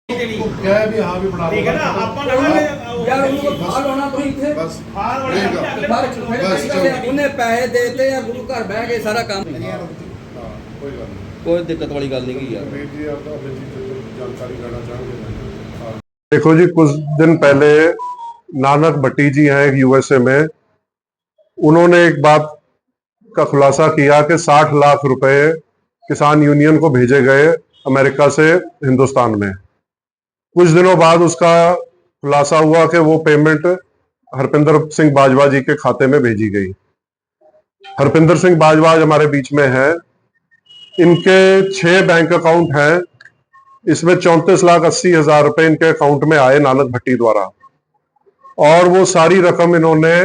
क्या है भी हाँ भी बना ठीक है ना ਆਪਾਂ यार उनको फाल होना तो ही थे बस फार वाले ठीक है। बस चलो। उन्हें पैसे देते या गुरु घर बह के सारा काम हाँ, कोई बात नहीं। कोई दिक्कत वाली गल नहीं की यार। अमित जी आप अमित जी से जानकारी लेना चाहोगे? हाँ। देखो जी, कुछ दिन पहले नानक भट्टी जी हैं यूएसए में, उन्होंने एक बात का खुलासा किया कि 60 लाख रुपए किसान यूनियन को भेजे गए अमेरिका से हिंदुस्तान में। कुछ दिनों बाद उसका खुलासा हुआ कि वो पेमेंट हरपिंदर सिंह बाजवा जी के खाते में भेजी गई। हरपिंदर सिंह बाजवा हमारे बीच में है, इनके 6 बैंक अकाउंट हैं, इसमें 34,80,000 रुपए इनके अकाउंट में आए नानक भट्टी द्वारा, और वो सारी रकम इन्होंने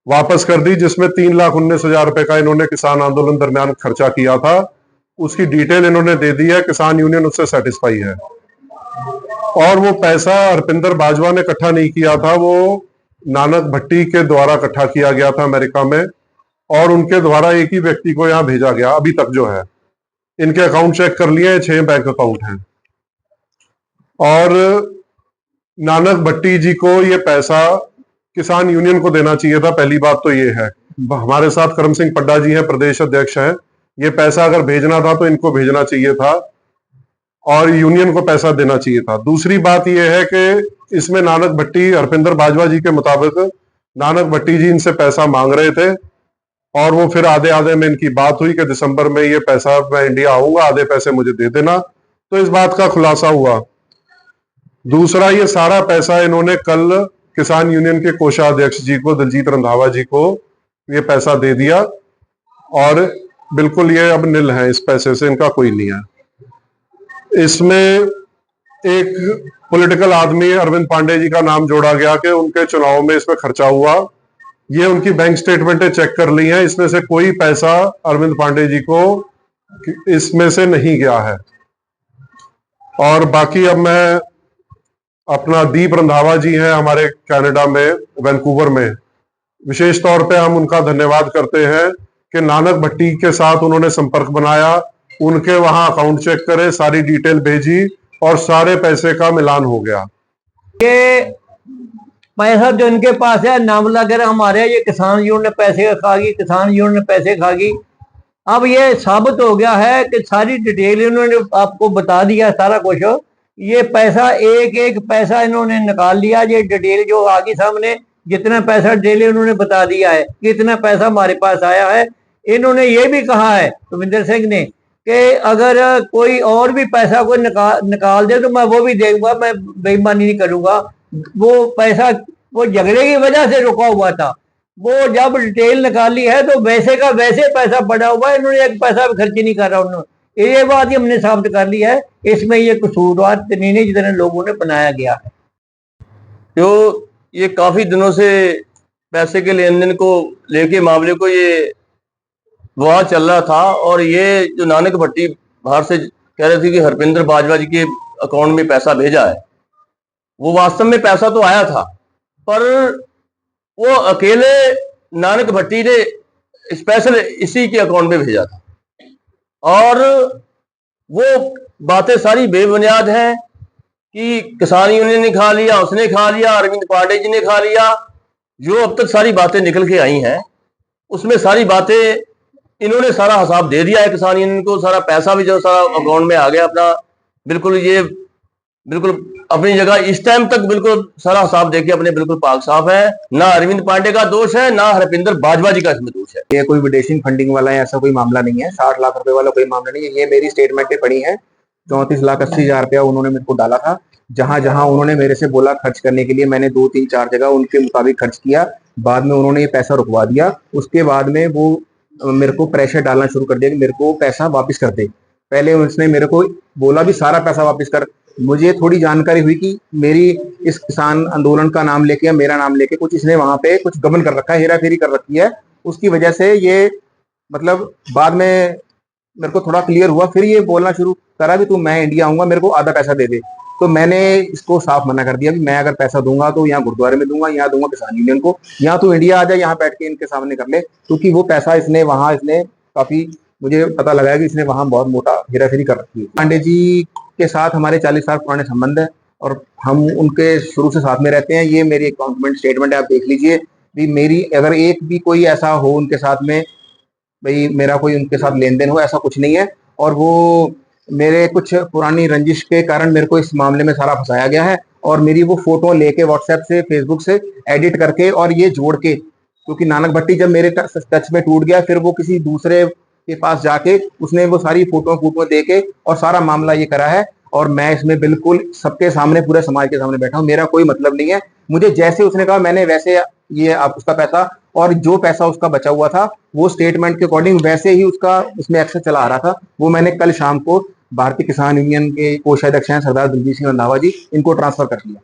वापस कर दी, जिसमें 3,19,000 रुपए का इन्होंने किसान आंदोलन दरमियान खर्चा किया था। उसकी डिटेल इन्होंने दे दी है, किसान यूनियन उससे सेटिस्फाई है। और वो पैसा हरपिंदर बाजवा ने इकट्ठा नहीं किया था, वो नानक भट्टी के द्वारा इकट्ठा किया गया था अमेरिका में, और उनके द्वारा एक ही व्यक्ति को यहां भेजा गया। अभी तक जो है इनके अकाउंट चेक कर लिए, 6 बैंक अकाउंट हैं, और नानक भट्टी जी को ये पैसा किसान यूनियन को देना चाहिए था। पहली बात तो ये है। हमारे साथ करम सिंह पड्डा जी हैं, प्रदेश अध्यक्ष हैं। ये पैसा अगर भेजना था तो इनको भेजना चाहिए था और यूनियन को पैसा देना चाहिए था। दूसरी बात यह है कि इसमें नानक भट्टी, हरपिंदर बाजवा जी के मुताबिक नानक भट्टी जी इनसे पैसा मांग रहे थे, और वो फिर आधे आधे में इनकी बात हुई कि दिसंबर में ये पैसा मैं इंडिया आऊंगा, आधे पैसे मुझे दे देना। तो इस बात का खुलासा हुआ। दूसरा, ये सारा पैसा इन्होंने कल किसान यूनियन के कोषाध्यक्ष जी को, दिलजीत रंधावा जी को, ये पैसा दे दिया, और बिल्कुल ये अब निल है, इस पैसे से इनका कोई नहीं है। इसमें एक पॉलिटिकल आदमी अरविंद पांडे जी का नाम जोड़ा गया कि उनके चुनाव में इसमें खर्चा हुआ। ये उनकी बैंक स्टेटमेंटें चेक कर ली हैं, इसमें से कोई पैसा अरविंद पांडे जी को इसमें से नहीं गया है। और बाकी अब मैं अपना दीप रंधावा जी हैं हमारे कनाडा में, वैंकूवर में, विशेष तौर पे हम उनका धन्यवाद करते हैं कि नानक भट्टी के साथ उन्होंने संपर्क बनाया, उनके वहां अकाउंट चेक करे, सारी डिटेल भेजी, और सारे पैसे का मिलान हो गया। ये पैसा जो इनके पास है, नाम वगैरह हमारे, ये किसान यूनियन ने पैसे खा गई, किसान यूनियन ने पैसे खा गई। अब ये साबित हो गया है कि सारी डिटेल इन्होंने आपको बता दिया, सारा कुछ। ये पैसा एक एक पैसा इन्होंने निकाल लिया। ये डिटेल जो आ गई सामने, जितना पैसा डिटेल इन्होंने बता दिया है, कितना पैसा हमारे पास आया है। इन्होंने ये भी कहा है सुमिंदर सिंह ने कि अगर कोई और भी पैसा कोई निकाल दे तो मैं वो भी दूंगा, मैं बेईमानी नहीं करूंगा। वो पैसा वो झगड़े की वजह से रुका हुआ था, वो जब डिटेल निकाली है तो वैसे का वैसे पैसा पड़ा हुआ है, इन्होंने एक पैसा भी खर्च नहीं कर रहा उन्होंने। ये बात ही हमने साबित कर ली है। इसमें ये कसूरवार तनीने जितने लोगों ने बनाया गया है। तो ये काफी दिनों से पैसे के लेन देन को लेके मामले को ये वहां चल रहा था, और ये जो नानक भट्टी बाहर से कह रहे थे कि हरपिंदर बाजवा जी के अकाउंट में पैसा भेजा है, वो वास्तव में पैसा तो आया था, पर वो अकेले नानक भट्टी ने स्पेशल इसी के अकाउंट में भेजा था, और वो बातें सारी बेबुनियाद हैं कि किसान यूनियन ने खा लिया, उसने खा लिया, अरविंद पांडे जी ने खा लिया। जो अब तक सारी बातें निकल के आई हैं, उसमें सारी बातें इन्होंने सारा हिसाब दे दिया है किसान यूनियन को। सारा पैसा भी जो सारा अकाउंट में आ गया अपना, बिल्कुल ये बिल्कुल अपनी जगह इस टाइम तक बिल्कुल सारा हिसाब देके अपने बिल्कुल पाक साफ है। ना अरविंद पांडे का दोष है, ना हरपिंदर बाजवा जी का इसमें दोष है। ये कोई विदेशी फंडिंग वाला है, ऐसा कोई मामला नहीं है। 60 लाख रुपए वाला कोई मामला नहीं है। ये मेरी स्टेटमेंटें पड़ी है। 34,80,000 रुपया उन्होंने मेरे को डाला था। जहां जहां उन्होंने मेरे से बोला खर्च करने के लिए, मैंने 2-3-4 जगह उनके मुताबिक खर्च किया। बाद में उन्होंने ये पैसा रुकवा दिया। उसके बाद में वो मेरे को प्रेशर डालना शुरू कर दिया कि मेरे को पैसा वापस कर दे। पहले उसने मेरे को बोला भी सारा पैसा वापस कर। मुझे थोड़ी जानकारी हुई कि मेरी इस किसान आंदोलन का नाम लेके या मेरा नाम लेके कुछ इसने वहां पे कुछ गबन कर रखा है, हेरा फेरी कर रखी है। उसकी वजह से ये मतलब बाद में मेरे को थोड़ा क्लियर हुआ। फिर ये बोलना शुरू करा भी तू, मैं इंडिया आऊंगा, मेरे को आधा पैसा दे दे। तो मैंने इसको साफ मना कर दिया कि मैं अगर पैसा दूंगा तो यहाँ गुरुद्वारे में दूंगा, यहाँ दूंगा किसान यूनियन को, यहाँ तो इंडिया आ जाए, यहाँ बैठ के इनके सामने कर ले। क्योंकि वो पैसा इसने वहां इसने काफी मुझे पता लगा कि इसने वहां बहुत मोटा हेराफेरी कर रखी है। पांडे जी के साथ हमारे 40 साल पुराने संबंध है और हम उनके शुरू से साथ में रहते हैं। ये मेरी अकाउंटमेंट स्टेटमेंट है, आप देख लीजिए। भी मेरी अगर एक भी कोई ऐसा हो उनके साथ में, भाई मेरा कोई उनके साथ लेन देन हो, ऐसा कुछ नहीं है। और वो मेरे कुछ पुरानी रंजिश के कारण मेरे को इस मामले में सारा फंसाया गया है और मेरी वो फोटो लेके व्हाट्सएप से, फेसबुक से एडिट करके और ये जोड़ के, क्योंकि नानक भट्टी जब मेरे टच में टूट गया, फिर वो किसी दूसरे के पास जाके उसने वो सारी फोटो दे के और सारा मामला ये करा है। और मैं इसमें बिल्कुल सबके सामने, पूरे समाज के सामने बैठा हूँ, मेरा कोई मतलब नहीं है। मुझे जैसे उसने कहा मैंने वैसे ये आप उसका पैसा और जो पैसा उसका बचा हुआ था वो स्टेटमेंट के अकॉर्डिंग वैसे ही उसका उसमें एक्सेस चला आ रहा था। वो मैंने कल शाम को भारतीय किसान यूनियन के कोषाध्यक्ष हैं सरदार दिलजीत सिंह रंधावा जी, इनको ट्रांसफर कर दिया।